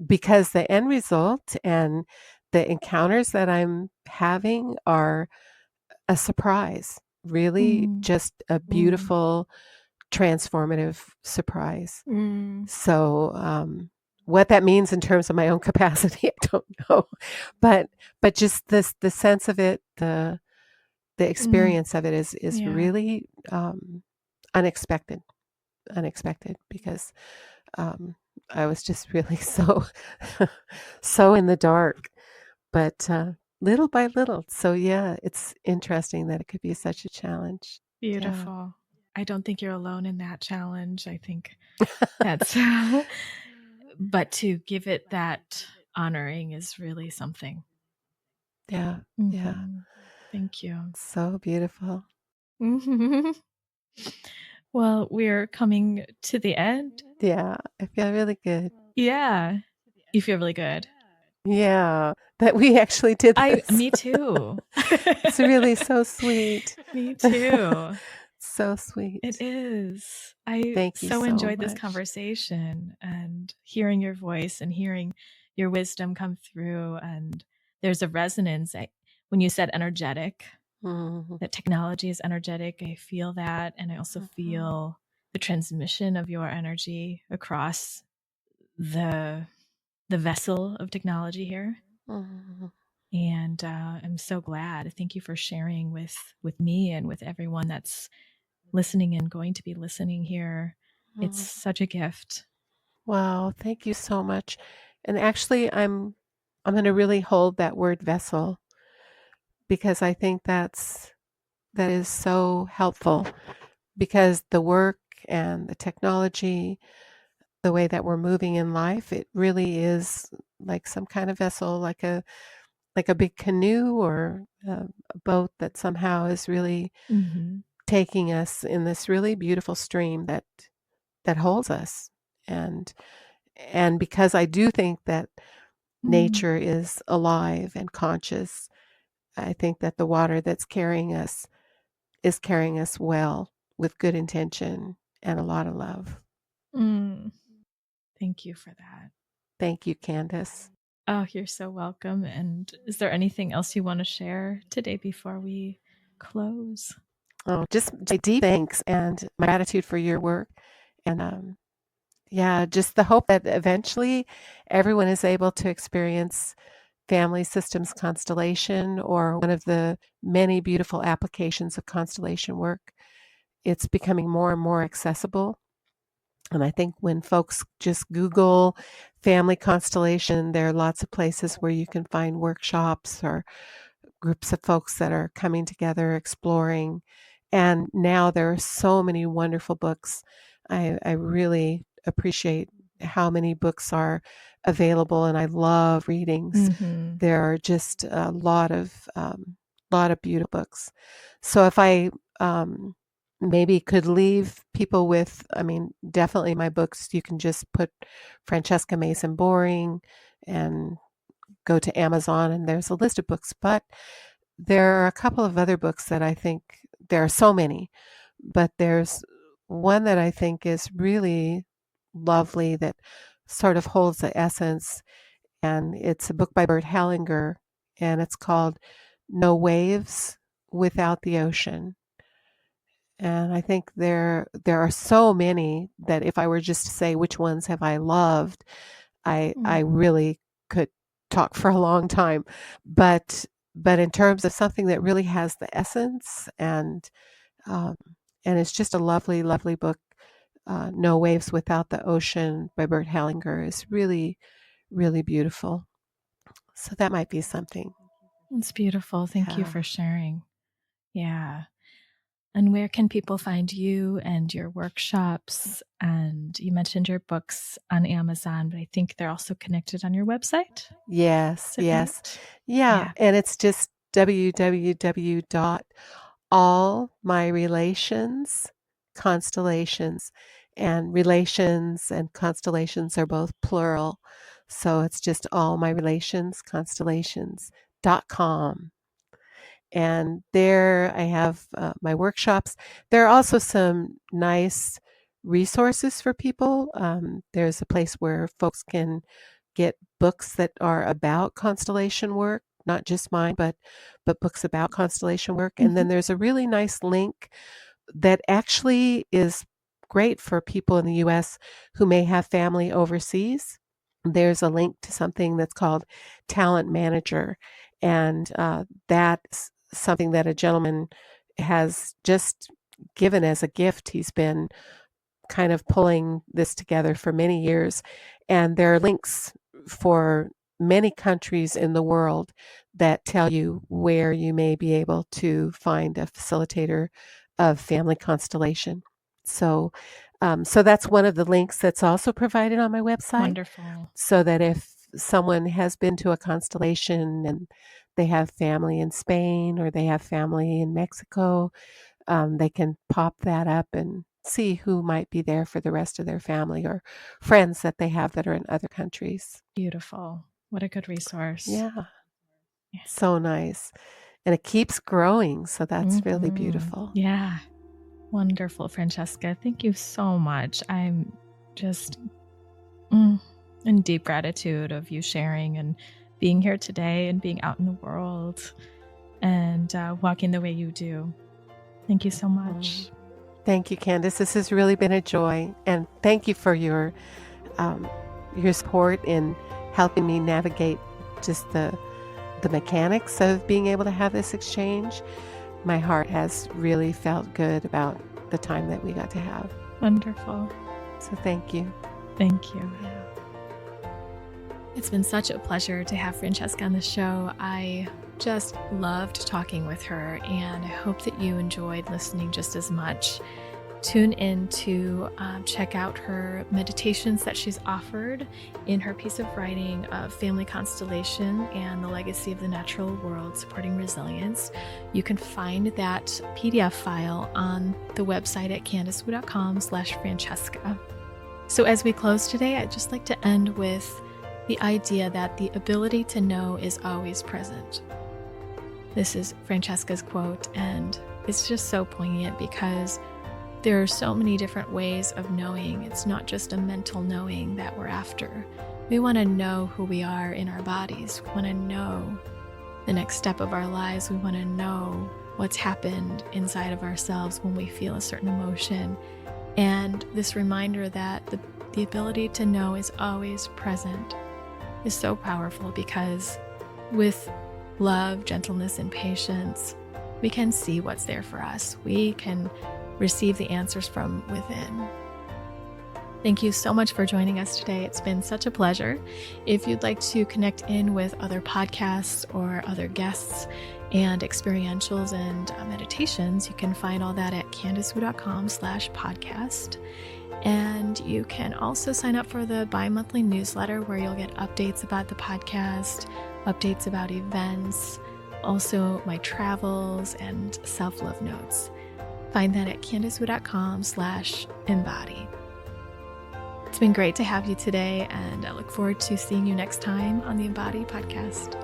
because the end result and the encounters that I'm having are a surprise, really just a beautiful, transformative surprise. So, what that means in terms of my own capacity, I don't know, but just the sense of it, the experience of it is Yeah. really unexpected, because I was just really so in the dark, but little by little. So yeah, it's interesting that it could be such a challenge. Yeah. Beautiful. I don't think you're alone in that challenge. I think that's but to give it that honoring is really something. Yeah. Yeah. Thank you. So beautiful. Well, we're coming to the end. Yeah, I feel really good. Yeah. You feel really good. Yeah, that we actually did this. Me too. It's really so sweet. Me too. So sweet. It is. I Thank you so so enjoyed this much. conversation and hearing your voice and hearing your wisdom come through. And there's a resonance. When you said energetic, that technology is energetic, I feel that. And I also feel the transmission of your energy across the vessel of technology here. And I'm so glad. Thank you for sharing with me and with everyone that's listening and going to be listening here. It's such a gift. Wow, thank you so much. And actually, I'm going to really hold that word vessel, because I think that is so helpful, because the work and the technology, the way that we're moving in life, it really is like some kind of vessel, like a big canoe or a boat that somehow is really taking us in this really beautiful stream that holds us. And because I do think that nature is alive and conscious, I think that the water that's carrying us is carrying us well, with good intention and a lot of love. Thank you for that. Thank you, Candice. Oh, you're so welcome. And is there anything else you want to share today before we close? Oh, just my deep thanks and my gratitude for your work. And yeah, just the hope that eventually everyone is able to experience family systems constellation, or one of the many beautiful applications of constellation work. It's becoming more and more accessible. And I think when folks just Google family constellation, there are lots of places where you can find workshops or groups of folks that are coming together, exploring. And now there are so many wonderful books. I really appreciate how many books are available, and I love readings. There are just a lot of beautiful books. So if I maybe could leave people with, I mean, definitely my books, you can just put Francesca Mason Boring and go to Amazon, and there's a list of books. But there are a couple of other books that I think, there are so many, but there's one that I think is really lovely, that sort of holds the essence, and it's a book by Bert Hellinger, and it's called No Waves Without the Ocean. And I think there are so many that if I were just to say which ones have I loved, I really could talk for a long time. But in terms of something that really has the essence um, and it's just a lovely, lovely book. No Waves Without the Ocean by Bert Hellinger is really, really beautiful. So that might be something. It's beautiful. Thank you Yeah. for sharing. Yeah. And where can people find you and your workshops? And you mentioned your books on Amazon, but I think they're also connected on your website. Yes, Is that yes. right? Yeah, and it's just www.allmyrelations constellations, and relations and constellations are both plural. So it's just allmyrelationsconstellations.com. And there I have my workshops. There are also some nice resources for people. There's a place where folks can get books that are about constellation work, not just mine, but books about constellation work. And then there's a really nice link that actually is great for people in the US who may have family overseas. There's a link to something that's called Talent Manager, and that's something that a gentleman has just given as a gift. He's been kind of pulling this together for many years, and there are links for many countries in the world that tell you where you may be able to find a facilitator of family constellation. So, so that's one of the links that's also provided on my website. Wonderful. So that if someone has been to a constellation and they have family in Spain or they have family in Mexico, they can pop that up and see who might be there for the rest of their family or friends that they have that are in other countries. Beautiful. What a good resource. Yeah, so nice. And it keeps growing, so that's really beautiful. Yeah. Wonderful, Francesca. Thank you so much. I'm just in deep gratitude of you sharing and being here today and being out in the world and walking the way you do. Thank you so much. Thank you, Candice. This has really been a joy, and thank you for your support in helping me navigate just the mechanics of being able to have this exchange. My heart has really felt good about the time that we got to have. Wonderful. So thank you. Thank you. It's been such a pleasure to have Francesca on the show. I just loved talking with her, and I hope that you enjoyed listening just as much. Tune in to check out her meditations that she's offered in her piece of writing of Family Constellation and the Legacy of the Natural World Supporting Resilience. You can find that PDF file on the website at candicewu.com/Francesca. So as we close today, I'd just like to end with the idea that the ability to know is always present. This is Francesca's quote, and it's just so poignant because there are so many different ways of knowing. It's not just a mental knowing that we're after. We want to know who we are in our bodies. We want to know the next step of our lives. We want to know what's happened inside of ourselves when we feel a certain emotion. And this reminder that the ability to know is always present is so powerful, because with love, gentleness, and patience, we can see what's there for us. We can receive the answers from within. Thank you so much for joining us today. It's been such a pleasure. If you'd like to connect in with other podcasts or other guests and experientials and meditations, you can find all that at candicewu.com/podcast. And you can also sign up for the bi-monthly newsletter where you'll get updates about the podcast, updates about events, also my travels and self-love notes. Find that at candicewu.com/embody. It's been great to have you today, and I look forward to seeing you next time on the Embody podcast.